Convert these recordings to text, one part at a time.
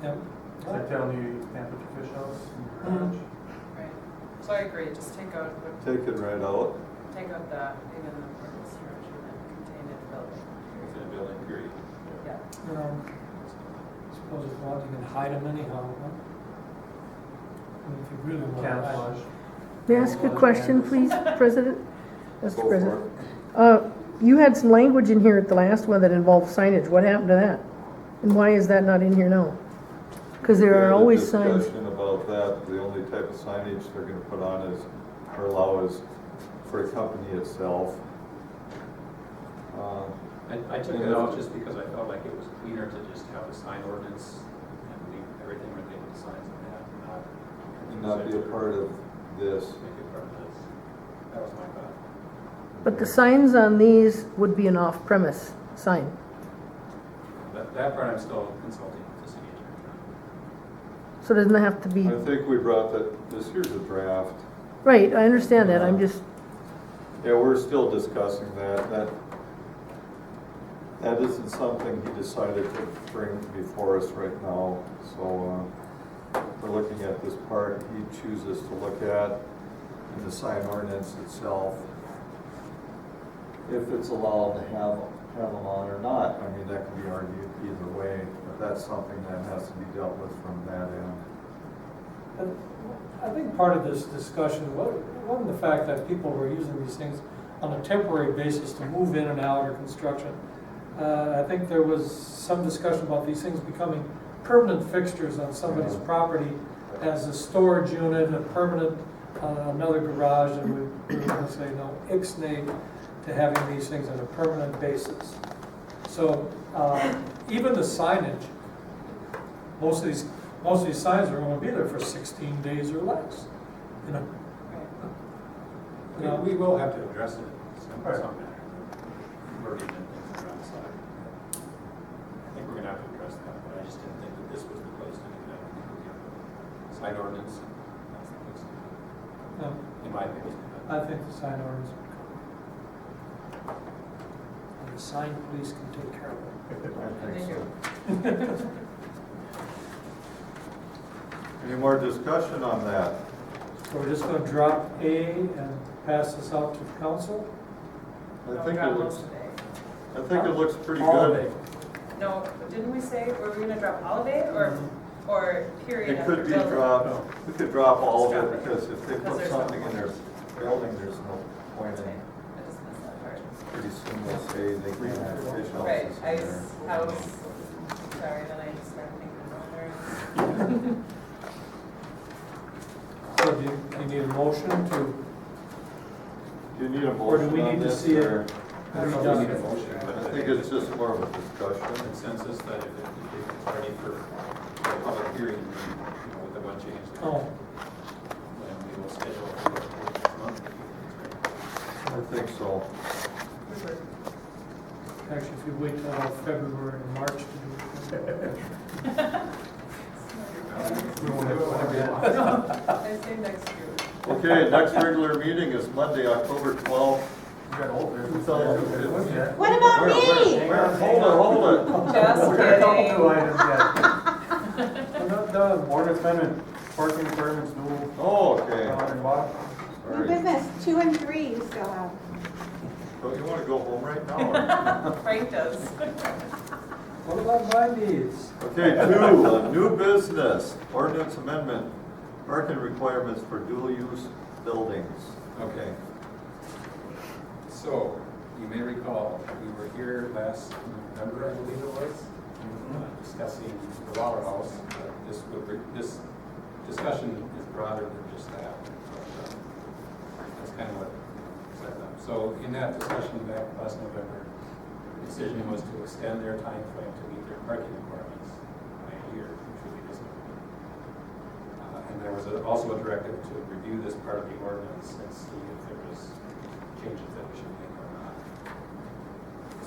Yep. Is that telling you you can't put your fish house in your garage? Right. So I agree, just take out, Take it right out. take out that, even the portable structure that contained in the building. Within a building, period. Yeah. Suppose if you want, you can hide them anyhow, huh? I mean, if you really want to hide Camouflage. them. May I ask a question, please, President? Mr. Go for President. You had some language in here at the last one that involved signage. What happened to that? And why is that not in here now? Because there We are had a always signs. discussion about that. The only type of signage they're gonna put on is, or allow is for a company itself. I took it out just because I felt like it was cleaner to just have a sign ordinance and leave everything related to signs and that, And not be a part of this. Make it part of this. That was my thought. But the signs on these would be an off-premise sign. That part I'm still consulting with the city attorney. So doesn't it have to be, I think we brought here's a draft. right, I understand that, I'm just, Yeah, we're still discussing that. That isn't something he decided to bring before us right now. So, we're looking at this part he chooses to look at in the sign ordinance itself. If it's allowed to have them on or not, I mean, that can be argued either way, but that's something that has to be dealt with from that end. And I think part of this discussion wasn't the fact that people were using these things on a temporary basis to move in and out or construction. I think there was some discussion about these things becoming permanent fixtures on somebody's property as a storage unit, a permanent, another garage, and we were going to say no, ixnay to having these things on a permanent basis. So even the signage, most of these signs are going to be there for 16 days or less. You know, We will have to address it in some manner. Wording and things around the side. I think we're gonna have to address that, but I just didn't think that this was the place to do that. Sign ordinance, that's the place to do it, no, in my opinion. I think the sign ordinance would cover it. And the sign police can take care of it. I think so. Thank you. Any more discussion on that? So we're just going to drop A and pass this out to the council? I think it looks, pretty All of good. it. No, didn't we say, were we gonna drop all of it, or period? It could after be building? dropped, we could drop all Just of drop it, it. because if they Because put there's no something in their building, there's no point Okay, in. I just missed that part. Pretty soon they'll say they can't have fish Right, houses I in there. was, sorry, then I just started thinking about there. So do you need a motion to, Do you need a or do motion we on need to this, see it? or? I don't know if we need a motion, but I think it's just more of a discussion. consensus that if it's ready for a public hearing, with the one change, Oh, then we will schedule it for next month. I think so. actually, if you wait till February or March to do it. I say next year. Okay, next regular meeting is Monday, October 12th. What about me? Hold it. Just We're a couple kidding. new items yet. We're not done. Ordinance amendment, parking requirements, dual. Oh, okay. And what? New Sorry. business, 2 and 3 you still have. Don't you want to go home right now? Frank does. What about my needs? Okay, 2, new business, ordinance amendment, parking requirements for dual-use buildings. Okay. So, you may recall, we were here last November, I believe it was, discussing the Waller House. This discussion is broader than just that. That's kind of what set up. So, in that discussion back last November, the decision was to extend their time frame to meet their parking requirements by a year, which would be this November. And there was also a directive to review this part of the ordinance and see if there was changes that we should make or not.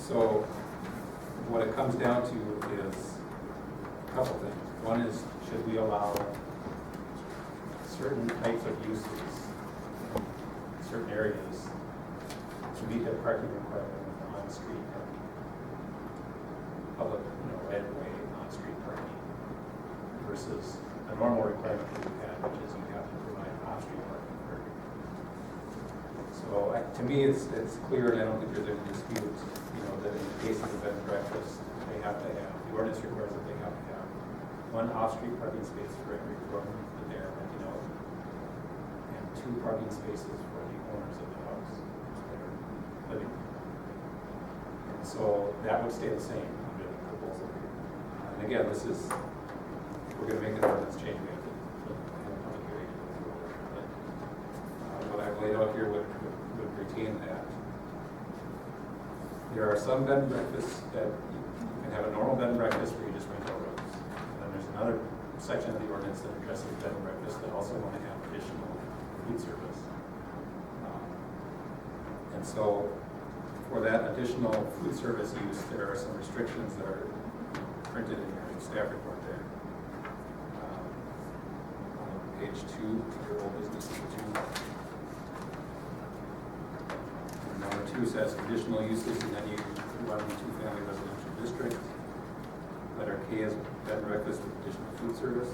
So what it comes down to is a couple things. One is, should we allow certain types of uses, certain areas, to meet their parking requirement with on-street parking? Public, right-of-way, on-street parking. versus a normal requirement that we had, which is you have to provide off-street parking for. So to me, it's clear, and I don't think there's any dispute, that in the case of the bed and breakfast, they have to have, the ordinance requires that they have to have one off-street parking space for every room that they're renting out, and 2 parking spaces for the owners of the house that are living. And so that would stay the same under the proposal here. And again, we're gonna make an ordinance change, we have to have a public hearing to go through it. But what I've laid out here would retain that. There are some bed and breakfasts that you can have a normal bed and breakfast where you just rent out rooms. And then there's another section of the ordinance that addresses bed and breakfast that also want to have additional food service. And so for that additional food service use, there are some restrictions that are printed in your staff report there. On page 2, your old business number 2. Number 2 says conditional uses, and then you run a 2-family residential district. Letter K is bed and breakfast with additional food service.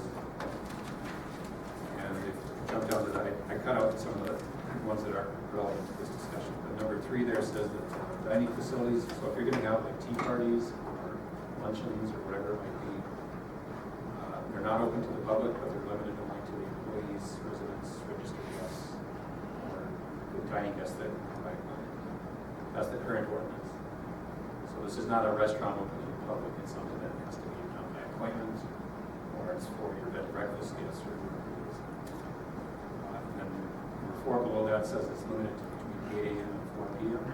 And if you jump down to that, I cut out some of the ones that are relevant to this discussion. But number 3 there says that dining facilities, so if you're going to have like tea parties or luncheons or whatever it might be, they're not open to the public, but they're limited only to the employees, residents, registered guests, or the dining guests that provide money. That's the current ordinance. So this is not a restaurant open to the public, it's something that has to be done by appointment, or it's for your bed and breakfast guests or whoever it is. And then number 4 below that says it's limited to between 8 a.m. and 4 p.m.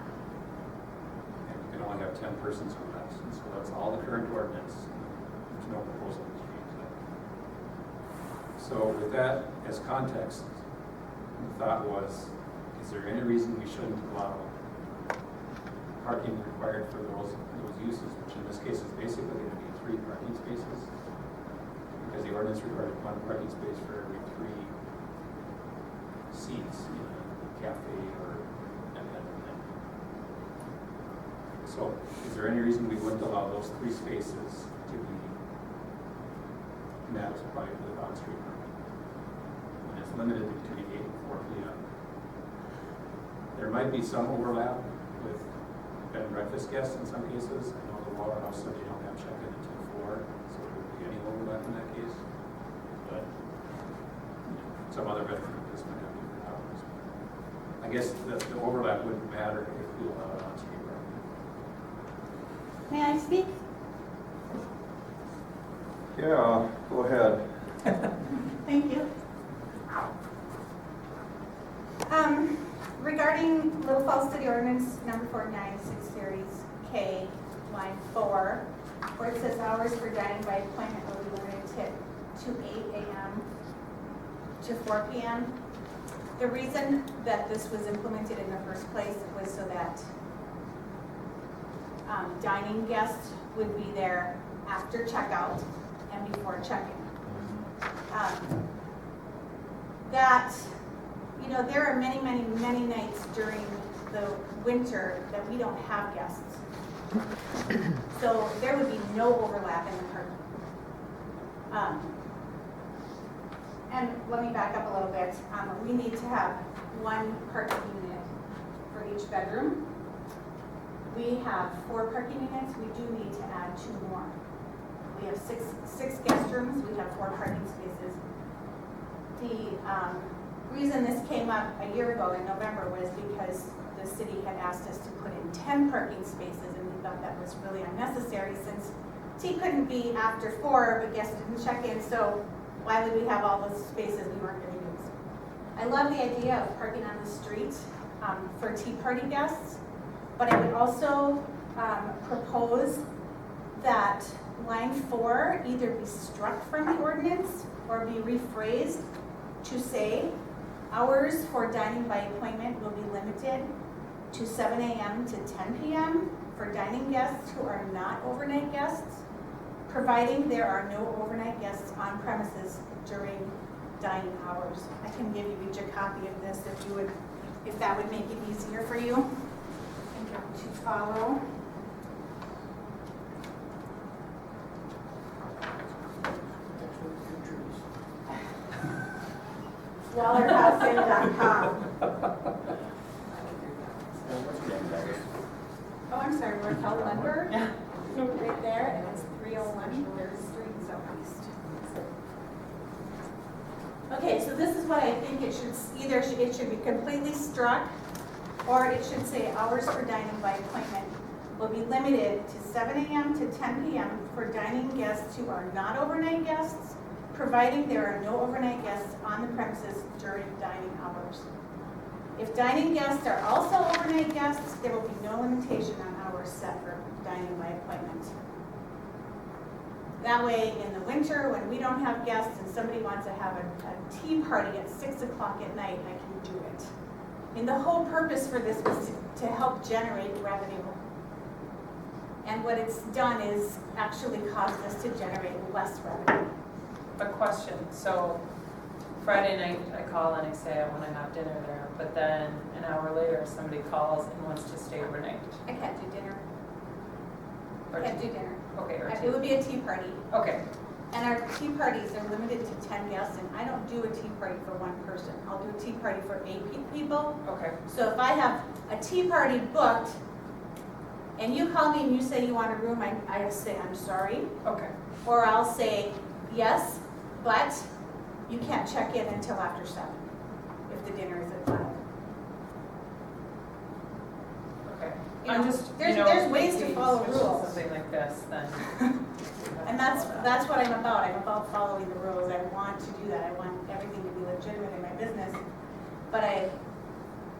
And you can only have 10 persons or less. And so that's all the current ordinance. There's no proposal to change that. So with that as context, the thought was, is there any reason we shouldn't allow parking required for those uses, which in this case is basically going to be 3 parking spaces, because the ordinance required 1 parking space for every 3 seats in a cafe or an event. So is there any reason we wouldn't allow those 3 spaces to be met as applied to the on-street parking? When it's limited to between 8 and 4 p.m. There might be some overlap with bed and breakfast guests in some cases. I know the Water House said they don't have check-in until 4, so there wouldn't be any overlap in that case. But some other bed and breakfast might have different hours. I guess the overlap wouldn't matter if we allow it on-street parking. May I speak? Yeah, go ahead. Thank you. Regarding Little Falls City Ordinance number 496 Series K, line 4, where it says hours for dining by appointment will be limited to 8 a.m. to 4 p.m. The reason that this was implemented in the first place was so that dining guests would be there after checkout and before check-in. There are many, many, many nights during the winter that we don't have guests. So there would be no overlap in the parking. And let me back up a little bit. We need to have 1 parking unit for each bedroom. We have 4 parking units. We do need to add 2 more. We have six guest rooms. We have 4 parking spaces. The reason this came up a year ago in November was because the city had asked us to put in 10 parking spaces, and we thought that was really unnecessary since tea couldn't be after 4, but guests didn't check in, so why would we have all those spaces we weren't going to use? I love the idea of parking on the street for tea party guests, but I would also propose that line 4 either be struck from the ordinance or be rephrased to say hours for dining by appointment will be limited to 7 a.m. to 10 p.m. for dining guests who are not overnight guests, providing there are no overnight guests on premises during dining hours. I can give you each a copy of this if that would make it easier for you to follow. wallerhousein.com. What's your name, Douglas? Oh, I'm sorry, Raquel Lundberg, Yeah. right there, and it's 301 3rd Street Southeast. Okay, so this is what I think it should, it should be completely struck, or it should say hours for dining by appointment will be limited to 7 a.m. to 10 p.m. for dining guests who are not overnight guests, providing there are no overnight guests on the premises during dining hours. If dining guests are also overnight guests, there will be no limitation on hours set for dining by appointment. That way, in the winter, when we don't have guests and somebody wants to have a tea party at 6 o'clock at night, I can do it. And the whole purpose for this was to help generate revenue. And what it's done is actually caused us to generate less revenue. A question, so Friday night I call and I say I want to have dinner there, but then an hour later somebody calls and wants to stay overnight. I can't do dinner. Or I can't do dinner. Okay, or It tea. would be a tea party. Okay, And our tea parties are limited to 10 guests, and I don't do a tea party for one person. I'll do a tea party for 8 people. okay, So if I have a tea party booked, and you call me and you say you want a room, I say, I'm sorry. okay. Or I'll say, yes, but you can't check in until after 7, if the dinner is at 5. Okay. You I'm know, just, there's- you know, there's ways if to we follow switch to rules. Something like this, then. And that's what I'm about. I'm about following the rules. I want to do that. I want everything to be legitimate in my business. But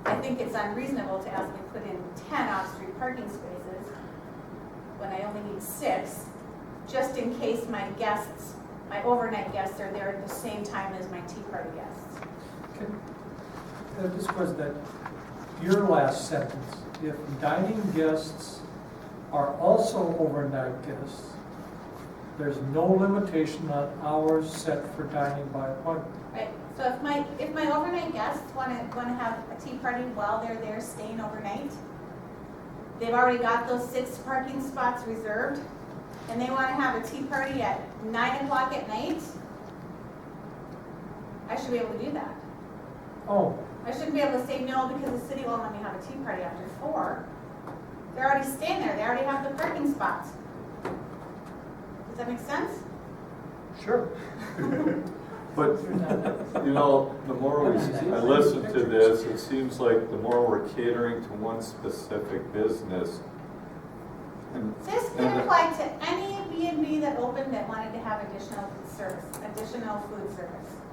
I think it's unreasonable to ask me to put in 10 off-street parking spaces when I only need 6, just in case my guests, my overnight guests are there at the same time as my tea party guests. This was that, your last sentence, if dining guests are also overnight guests, there's no limitation on hours set for dining by appointment. Right, so if my overnight guests want to have a tea party while they're there staying overnight, they've already got those 6 parking spots reserved, and they want to have a tea party at 9 o'clock at night, I should be able to do that. Oh, I shouldn't be able to say no because the city won't let me have a tea party after 4. They're already staying there, they already have the parking spots. Does that make sense? sure. But, you know, the more I listen to this, it seems like the more we're catering to one specific business. And This can apply to any B&B that opened that wanted to have additional food service.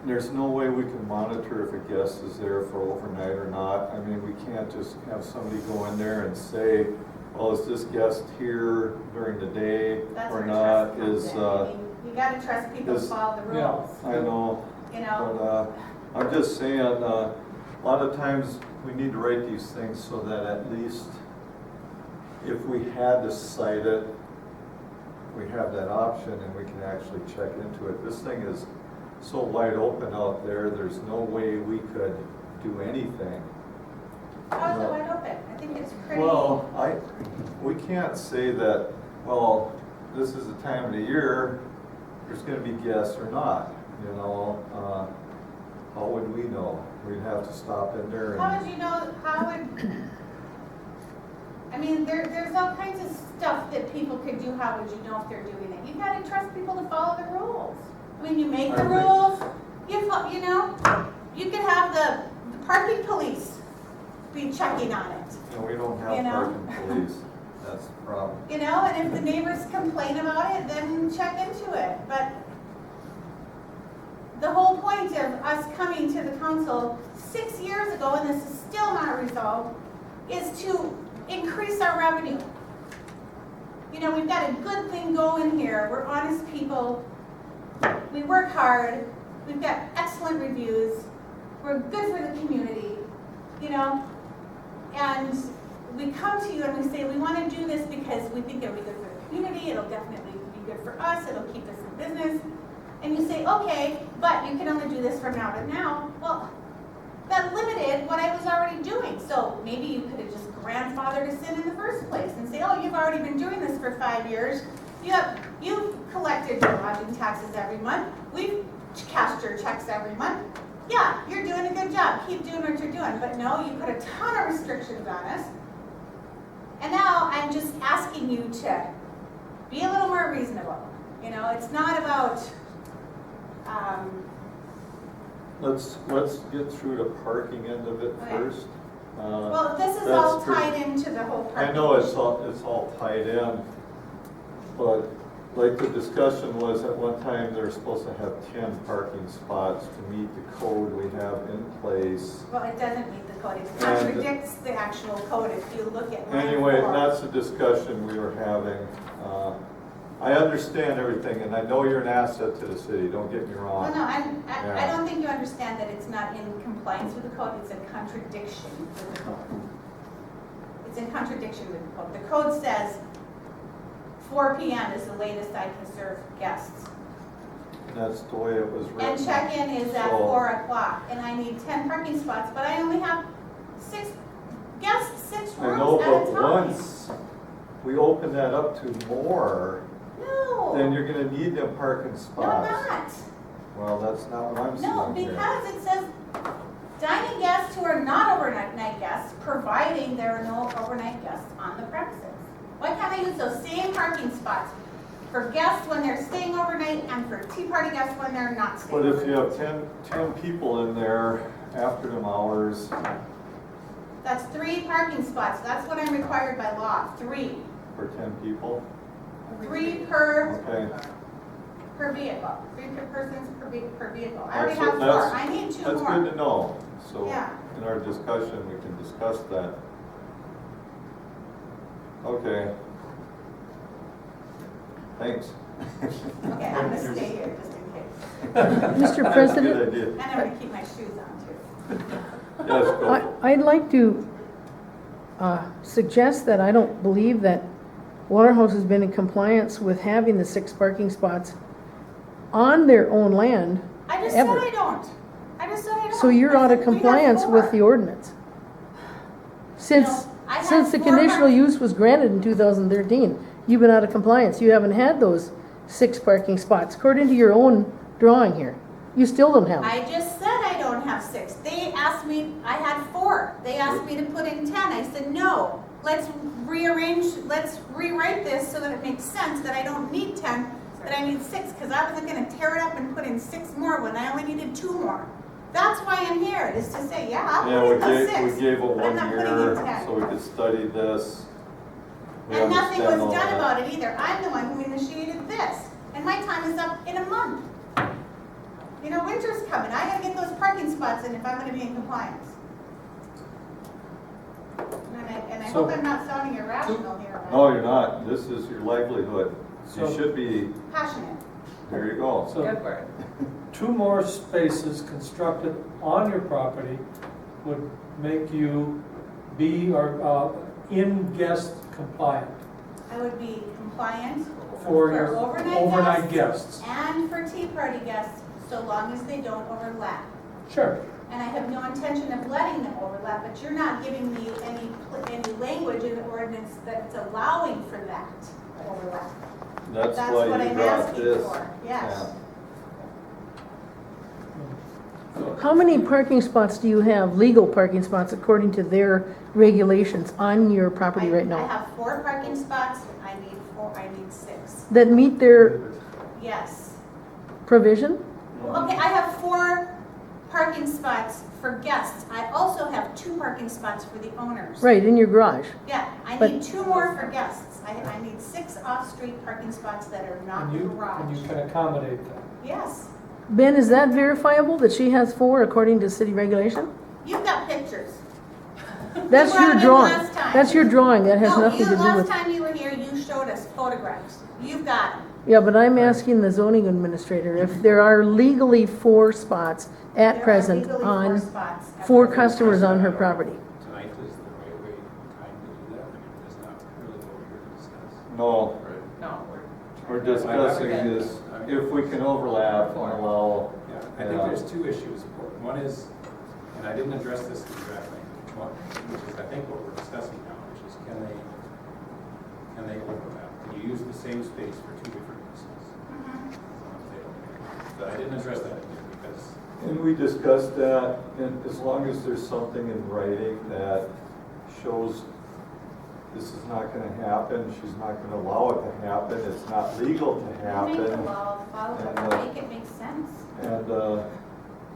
there's no way we can monitor if a guest is there for overnight or not. I mean, we can't just have somebody go in there and say, well, is this guest here during the day That's or where not? trust comes in. I mean, you gotta trust people to is- follow the Yeah. rules, I know. you know? But I'm just saying, a lot of times we need to write these things so that at least if we had to cite it, we have that option and we can actually check into it. This thing is so wide open out there, there's no way we could do anything. How is it wide open? I think it's pretty. Well, we can't say that, well, this is the time of the year, there's gonna be guests or not, you know? How would we know? We'd have to stop in there How and, would you know, I mean, there's all kinds of stuff that people could do. How would you know if they're doing it? You gotta trust people to follow the rules. I mean, you make the I think- rules, you know, you could have the parking police be checking on it. you know, we don't You have know? parking police, that's the problem. You know, and if the neighbors complain about it, then check into it. But the whole point of us coming to the council 6 years ago, and this is still not resolved, is to increase our revenue. You know, we've got a good thing going here. We're honest people. We work hard. We've got excellent reviews. We're good for the community, you know? And we come to you and we say, we want to do this because we think it'll be good for the community, it'll definitely be good for us, it'll keep us in business. And you say, okay, but you can only do this from now to now. Well, that limited what I was already doing. So maybe you could have just grandfathered us in the first place and say, oh, you've already been doing this for 5 years. You've collected your lodging taxes every month. We've cashed your checks every month. yeah, you're doing a good job, keep doing what you're doing, but no, you put a ton of restrictions on us. And now I'm just asking you to be a little more reasonable. You know, it's not about, Let's get through the parking end of it Okay. first. well, this is all That's pretty- tied into the whole parking. I know it's all tied in, but like the discussion was at one time, they're supposed to have 10 parking spots to meet the code we have in place. Well, it doesn't meet the code, it And- contradicts the actual code if you look at line Anyway, 4. that's the discussion we were having. I understand everything, and I know you're an asset to the city, don't get me Well, wrong. no, I Yeah. don't think you understand that it's not in compliance with the code, it's a contradiction with the code. It's in contradiction with the code. The code says 4 PM is the latest I can serve guests. That's the way it was written. And check-in is at So- 4 o'clock, and I need 10 parking spots, but I only have 6 guests, 6 I rooms know, at a but time. once we open that up to more, No, then you're gonna need them parking no, spots. not. Well, that's not what I'm No, saying here. because it says dining guests who are not overnight guests, providing there are no overnight guests on the premises. Why can't I use those same parking spots for guests when they're staying overnight and for tea party guests when they're not staying But overnight? if you have 10 people in there after them hours, That's 3 parking spots, that's what I'm required by law, 3. for 10 people, 3 per okay. vehicle, 3 per persons per vehicle. I already That's have what- 4, that's- I need 2 That's more. good to know, so Yeah. in our discussion, we can discuss that. Okay. Thanks. Okay, I'm gonna stay here just in case. Mr. That's a President, good idea. And I'm gonna keep my shoes on too. Yes, go. I'd like to suggest that I don't believe that Waterhouse has been in compliance with having the 6 parking spots on their own land. I just Ever. said I don't. I just said I don't. So you're I out of said we have compliance with 4. the ordinance. Since, No, I have since the 4 conditional parking- use was granted in 2013, you've been out of compliance. You haven't had those 6 parking spots, according to your own drawing here. You still don't have them. I just said I don't have 6. They asked me, I had 4. They asked me to put in 10. I said, no, let's rearrange, let's rewrite this so that it makes sense that I don't need 10, that I need 6, because I wasn't gonna tear it up and put in 6 more when I only needed 2 more. That's why I'm here, is to say, yeah, I'll Yeah, put we in the gave, 6. we gave a but I'm 1 not putting in year 10. so we could study this. We And nothing was understand all done that. about it either. I'm the one who initiated this. And my time is up in a month. You know, winter's coming. I gotta get those parking spots in if I'm gonna be in compliance. And I So- hope I'm not sounding irrational here. but No, you're not. This is your livelihood. You So- should be, Passionate. there you go. So Good word. 2 more spaces constructed on your property would make you be or in guest compliant I would be compliant for For your overnight overnight guests. and for tea party guests, so long as they don't overlap. Sure. And I have no intention of letting them overlap, but you're not giving me any language in the ordinance that's allowing for that overlap. That's That's why what you I'm brought asking this. for, yes. How many parking spots do you have, legal parking spots, according to their regulations on your property right I now? have 4 parking spots, I need 6. That meet their Yes. provision? Well, okay, I have 4 parking spots for guests. I also have 2 parking spots for the owners. Right, in your garage. Yeah, I But- need 2 more for guests. I need 6 off-street parking spots that are not And you garage. can accommodate that. Yes, Ben, is that verifiable, that she has 4 according to city regulation? you've got pictures. That's You brought your them in drawing. last time. That's your drawing, that has No, nothing to do last with... time you were here, you showed us photographs. You've got them. Yeah, but I'm asking the zoning administrator if there are legally 4 spots at There are present legally on 4 spots at 4 present. customers on her property. Tonight is the right way, time to do that, I mean, it's not really what we're here to discuss. No, No, we're discussing is if we can overlap and allow. Yeah, I think there's 2 issues. One is, and I didn't address this in the draft language, which is I think what we're discussing now, which is can they overlap? Can you use the same space for 2 different uses? Mhm. But I didn't address that in here because And we discussed that, and as long as there's something in writing that shows this is not gonna happen, she's not gonna allow it to happen, it's not legal to Make the happen. law follow, And, make it make sense. And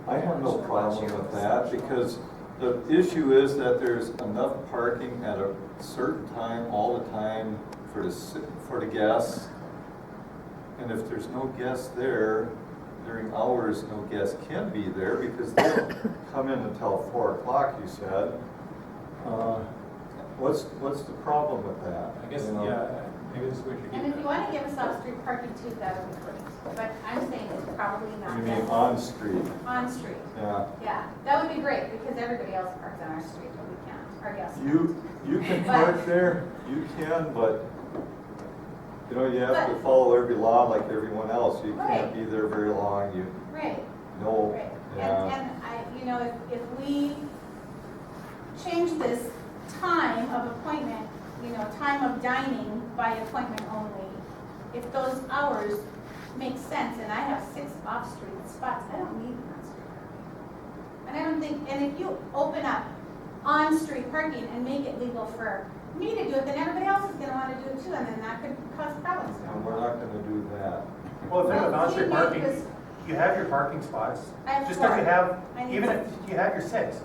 I have no problem with that, because the issue is that there's enough parking at a certain time, all the time, for the guests. And if there's no guests there, during hours, no guests can be there, because they don't come in until 4 o'clock, you said. What's the problem with that? I guess, You know? yeah, maybe this is what you're And getting if you at. wanna give us off-street parking too, that would be great. But I'm saying it's probably not You mean necessary. on street? On street, Yeah. yeah, that would be great, because everybody else parks on our street, but we can't, our guests. You can park there, you can, but, you know, you have to follow every law like everyone else. You can't Right. be there very long, you Right, know. right. Yeah. And I, you know, if we change this time of appointment, you know, time of dining by appointment only, if those hours make sense, and I have 6 off-street spots, I don't need on-street parking. And I don't think, and if you open up on-street parking and make it legal for me to do it, then everybody else is gonna wanna do it too, and then that could cause problems. And we're not gonna do that. Well, the thing with Well, on-street he made parking, this- you have your parking spots. I have Just because you 4. have, I need even 6. if you have your 6,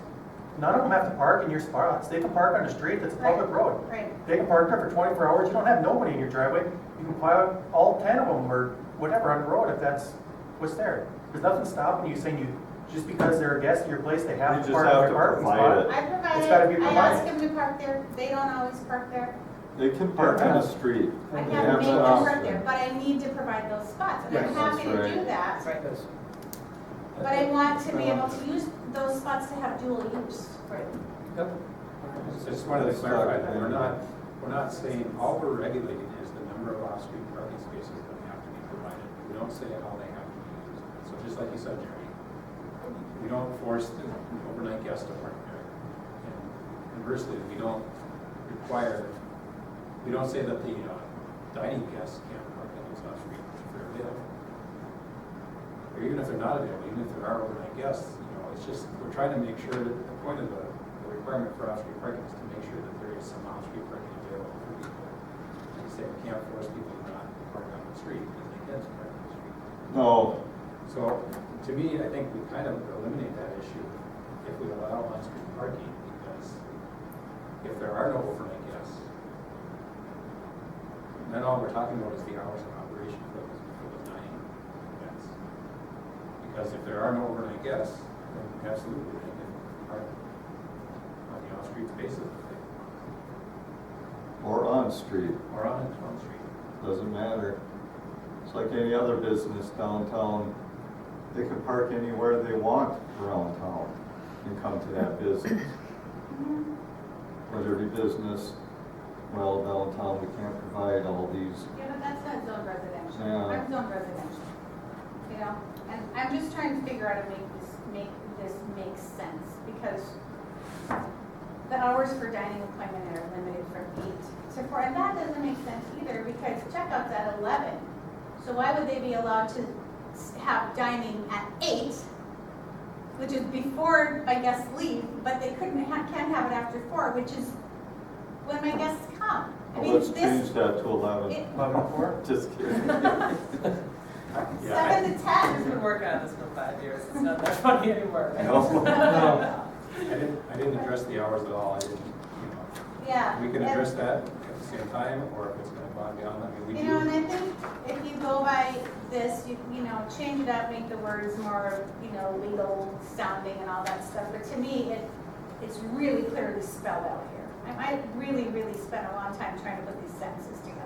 none of them have to park in your spots. They can park on the street, that's a public Right, road. right. They can park there for 24 hours, you don't have nobody in your driveway. You can plow all 10 of them or whatever on the road if that's what's there. There's nothing stopping you saying just because they're a guest in your place, they You have just to park have in to your parking provide spot. it. I provide It's gotta be it, I ask provided. them to park there, they don't always park there. They can park on the street. I They can't have make that them park option. there, but I need to provide those spots, and I'm Yes, happy to that's do right. that. Right. Yes. But I want to be able to use those spots to have dual use. Yep. I just wanted to clarify that we're not saying, all we're regulating is the number of off-street parking spaces that have to be provided. We don't say how they have to be used. So just like you said, Jerry, we don't force the overnight guest to park there. And conversely, we don't require, we don't say that the dining guests can't park on those off-street if they're available. Or even if they're not available, even if there are overnight guests, it's just, we're trying to make sure that the point of the requirement for off-street parking is to make sure that there is some off-street parking available for people. Like you say, we can't force people to not park on the street because they can park on the street. No, So, to me, I think we kind of eliminate that issue if we allow on-street parking, because if there are no overnight guests, then all we're talking about is the hours of operation for those dining events. Because if there are no overnight guests, then absolutely, they can park on the off-street spaces or on street, or on street. doesn't matter. It's like any other business downtown. They can park anywhere they want around town and come to that business. Whether it be business, well, downtown, we can't provide all these. Yeah, but that's not zone residential. Yeah. I'm zone residential. You know, and I'm just trying to figure out how to make this make sense, because the hours for dining appointment are limited from 8 to 4, and that doesn't make sense either, because checkout's at 11. So why would they be allowed to have dining at 8, which is before my guests leave, but they can't have it after 4, which is when my guests come? I Well, mean, let's change that to 11. it- 11-4? Just kidding. Yeah, 7 to 10. We've been working on this for 5 years, it's not that funny anymore. No. I didn't address the hours at all. I didn't, Yeah. we can and- address that at the same time, or if it's going to bog down, I mean, we You know, and do. I think if you go by this, you know, change it up, make the words more, legal sounding and all that stuff. But to me, it's really clearly spelled out here. I really, really spent a long time trying to put these sentences together.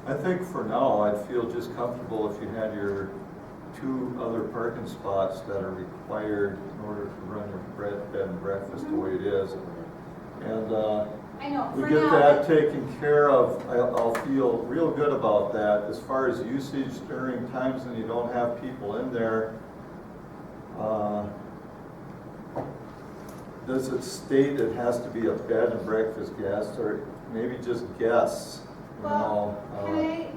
I think for now, I'd feel just comfortable if you had your 2 other parking spots that are required in order to run your bed and breakfast the way it is. And I know, we for get now, that taken care of, I'll feel real good about that. As far as usage during times when you don't have people in there, does it state it has to be a bed and breakfast guest, or maybe just guests? well, can I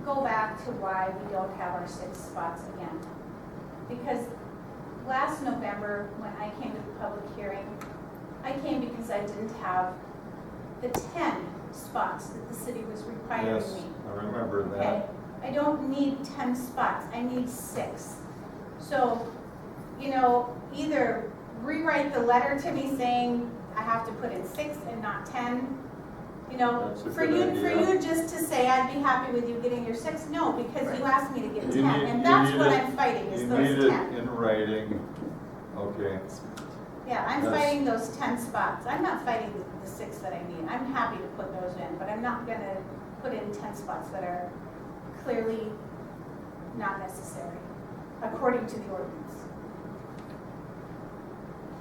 go back to why we don't have our 6 spots again? Because last November, when I came to the public hearing, I came because I didn't have the 10 spots that the city was requiring Yes, me. I remember Okay, that. I don't need 10 spots, I need 6. So, you know, either rewrite the letter to me saying I have to put in 6 and not 10. You know, That's a for good you idea. just to say I'd be happy with you getting your 6, no, because you asked me to get 10, You need- and you that's need what it- I'm fighting, is You those need 10. it in writing, okay. Yeah, I'm That's- fighting those 10 spots. I'm not fighting the 6 that I need. I'm happy to put those in, but I'm not gonna put in 10 spots that are clearly not necessary, according to the ordinance.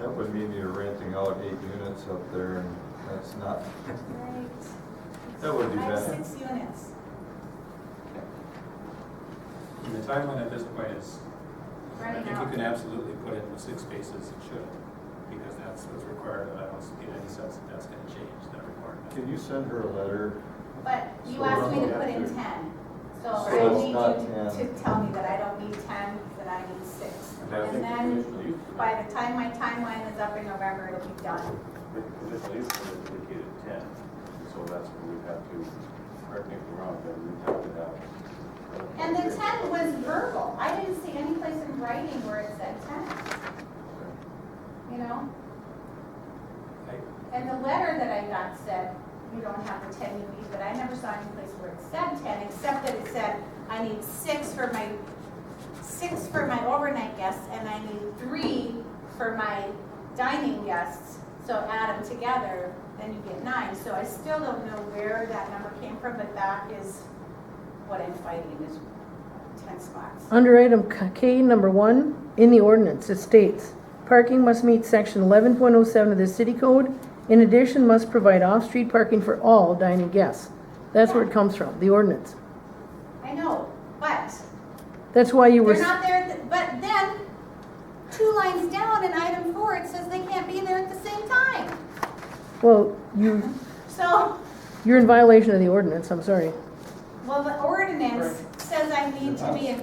That would mean you're renting out 8 units up there, and that's not, Right. that would be I have bad. 6 units. And the timeline at this point is, I Running think you out. can absolutely put in the 6 spaces, it should, because that's what's required, and I don't see any sense that that's gonna change that requirement. Can you send her a letter? But you So asked me to we'll put have in to- 10. So So I it's need not you 10. to tell me that I don't need 10, that I need 6. And I And think then, conditional use permit- by the time my timeline is up in November, it'll be done. The conditional use permit indicated 10, so that's where we have to, correct me if I'm wrong, but we have to have. And the 10 was verbal. I didn't see any place in writing where it said 10, you know? I- And the letter that I got said, you don't have the 10 you need, but I never saw any place where it said 10, except that it said, I need 6 for my overnight guests, and I need 3 for my dining guests. So add them together, then you get 9. So I still don't know where that number came from, but that is what I'm fighting, is 10 spots. Under item K, number 1, in the ordinance, it states, parking must meet section 11.07 of the city code. In addition, must provide off-street parking for all dining guests. That's where it comes from, the ordinance. I know, but That's why you were, they're not there, but then, 2 lines down in item 4, it says they can't be there at the same time. well, So, you're in violation of the ordinance, I'm sorry. well, the ordinance says I need to be in,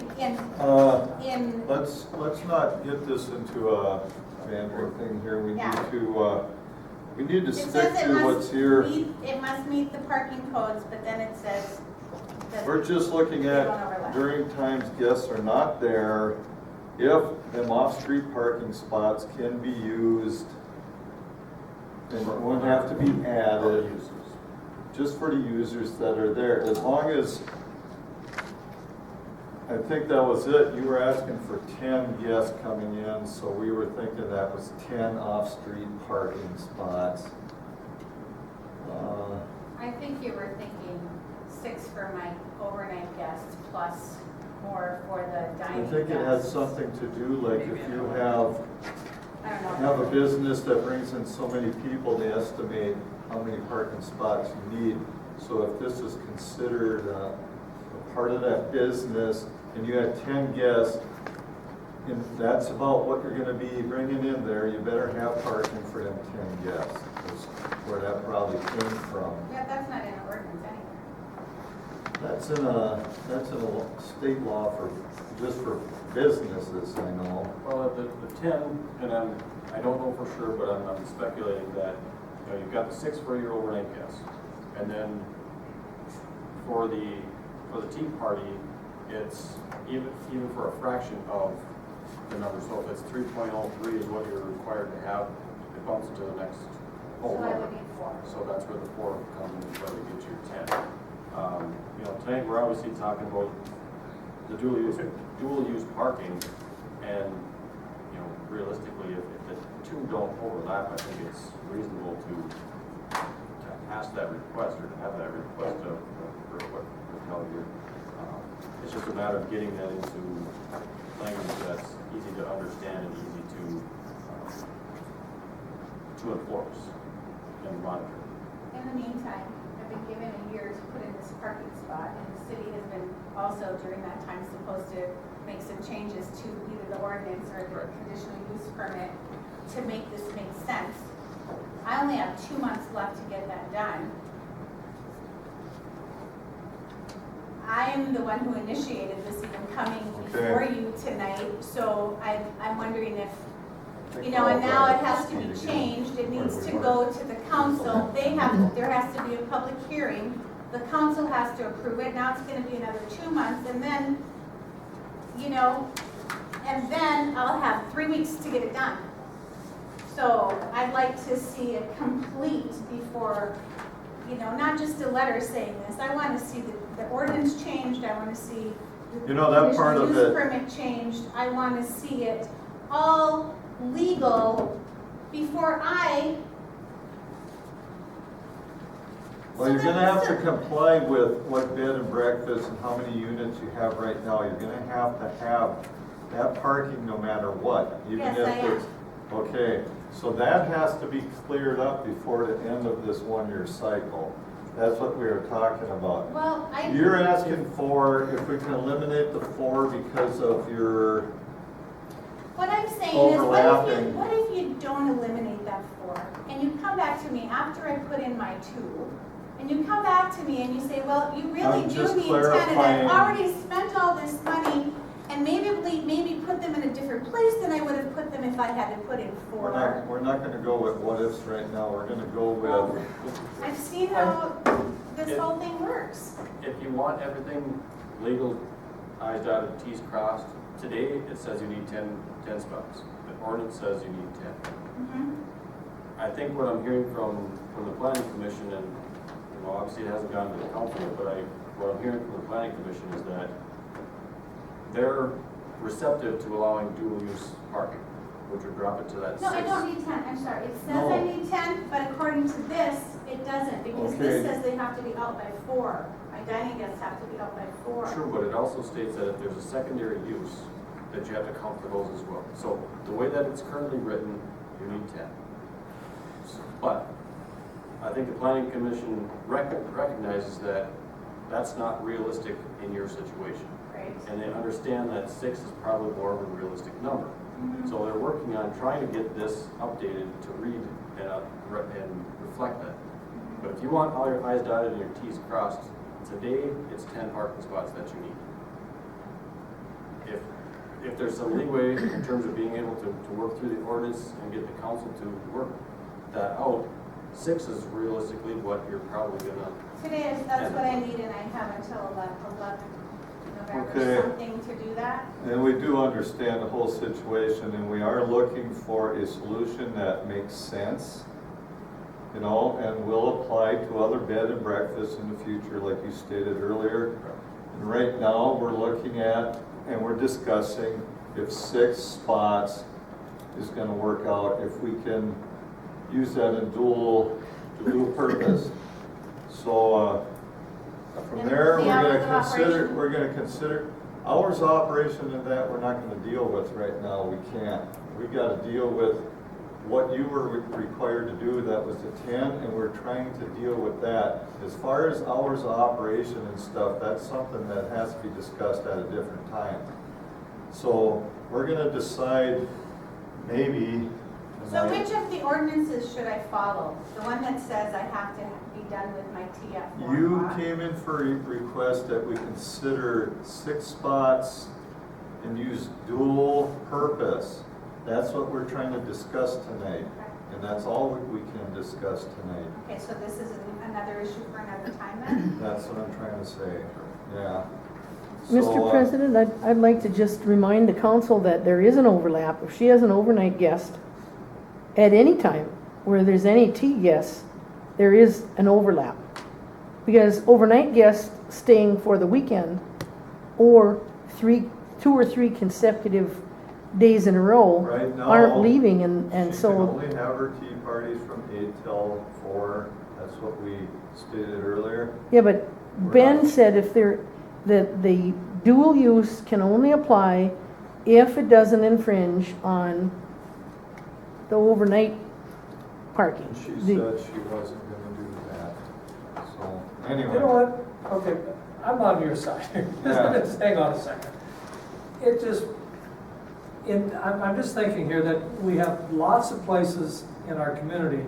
Let's not get this into a bandwidth thing here. We Yeah. need to it stick says it to what's here. must meet the parking codes, but then it says that We're just looking they don't at overlap. during times guests are not there, if them off-street parking spots can be used, and it won't have to be added, just for the users that are there, as long as, I think that was it, you were asking for 10 guests coming in, so we were thinking that was 10 off-street parking spots. I think you were thinking 6 for my overnight guests plus more for the I dining think it has guests. something to do, like if you have I don't know. a business that brings in so many people, they estimate how many parking spots you need. So if this is considered a part of that business, and you had 10 guests, and that's about what you're gonna be bringing in there, you better have parking for them 10 guests. That's where that probably came from. Yeah, that's not in the ordinance anywhere. That's in a state law just for businesses, I know. Well, the 10, and I don't know for sure, but I'm speculating that, you know, you've got the 6 for your overnight guests, and then for the tea party, it's even for a fraction of the number. So if it's 3.03 is what you're required to have, it bumps to the next whole So I number. would need 4. So that's where the 4 comes in, where we get your 10. You know, tonight we're obviously talking about the dual use parking, and, you know, realistically, if the 2 don't overlap, I think it's reasonable to ask that request, or to have that request of what we're telling you. It's just a matter of getting that into language that's easy to understand and easy to enforce and monitor. In the meantime, I've been given a year to put in this parking spot, and the city has been also during that time supposed to make some changes to either the ordinance or the conditional use permit to make this make sense. I only have 2 months left to get that done. I I'm the one who initiated this even coming Okay. before you tonight, so I'm wondering if, Think you know, and about now that. it has to be Meet again. changed, it Where needs we to were. go to the council, there has to be a public hearing, the council has to approve it, now it's gonna be another 2 months, and then, you know, and then I'll have 3 weeks to get it done. So I'd like to see it complete before, you know, not just a letter saying this, I wanna see the ordinance changed, I wanna see the You know, that part of conditional use it- permit changed, I wanna see it all legal before I. Well, So you're gonna that's have to the- comply with what bed and breakfast and how many units you have right now. You're gonna have to have that parking no matter what, even Yes, if I am. it's. Okay, so that has to be cleared up before the end of this 1-year cycle. That's what we were talking about. Well, You're asking for, if we can eliminate the 4 because of your, what I'm saying is, overlapping. what if you don't eliminate that 4, and you come back to me after I put in my 2, and you come back to me and you say, well, you really I'm do just need 10, and clarifying. I've already spent all this money, and maybe put them in a different place than I would have put them if I had to put in 4. we're not gonna go with what ifs right now. We're gonna go Well, with, I've seen how this whole thing works. If you want everything legal, I's dotted, T's crossed, today it says you need 10 spots. The ordinance says you need 10. Mhm. I think what I'm hearing from the planning commission, and, you know, obviously it hasn't gone to the council yet, but what I'm hearing from the planning commission is that they're receptive to allowing dual use parking, which would drop it to that 6. No, I don't need 10, I'm sorry, it says No. I need 10, but according to this, it doesn't, because this Okay. says they have to be out by 4. My dining guests have to be out by 4. True, but it also states that if there's a secondary use, that you have to count for those as well. So the way that it's currently written, you need 10. But I think the planning commission recognizes that that's not realistic in your situation. Right. And they understand that 6 is probably more of a realistic number. Mhm. So they're working on trying to get this updated to read and reflect that. But if you want all your I's dotted and your T's crossed, today it's 10 parking spots that you need. If there's some leeway in terms of being able to work through the ordinance and get the council to work that out, 6 is realistically what you're probably gonna. Today is, that's what I need, and I have until 11 November Okay. something to do that. and we do understand the whole situation, and we are looking for a solution that makes sense, you know, and will apply to other bed and breakfasts in the future, like you stated earlier. And right now, we're looking at, and we're discussing if 6 spots is gonna work out, if we can use that in dual purpose. So, from And there, the we're hours gonna of operation? consider hours of operation and that we're not gonna deal with right now, we can't. We gotta deal with what you were required to do, that was the 10, and we're trying to deal with that. As far as hours of operation and stuff, that's something that has to be discussed at a different time. So, we're gonna decide maybe So tonight. which of the ordinances should I follow? The one that says I have to be done with my tea at 4 You o'clock? came in for a request that we consider 6 spots and use dual purpose. That's what we're trying to discuss tonight, and that's all we can discuss tonight. Okay, so this is another issue for another time then? That's what I'm trying to say, yeah. Mr. So, President, I'd like to just remind the council that there is an overlap. If she has an overnight guest at any time where there's any tea guests, there is an overlap. Because overnight guests staying for the weekend or 2 or 3 consecutive days in a row Right now, aren't leaving, and She can so, only have her tea parties from 8 till 4, that's what we stated earlier. yeah, but We're Ben not- said that the dual use can only apply if it doesn't infringe on the overnight parking. And she The- said she wasn't gonna do that, so, anyway. You know what? Okay, I'm on your side. Yeah. Just hang on a second. It just, I'm just thinking here that we have lots of places in our community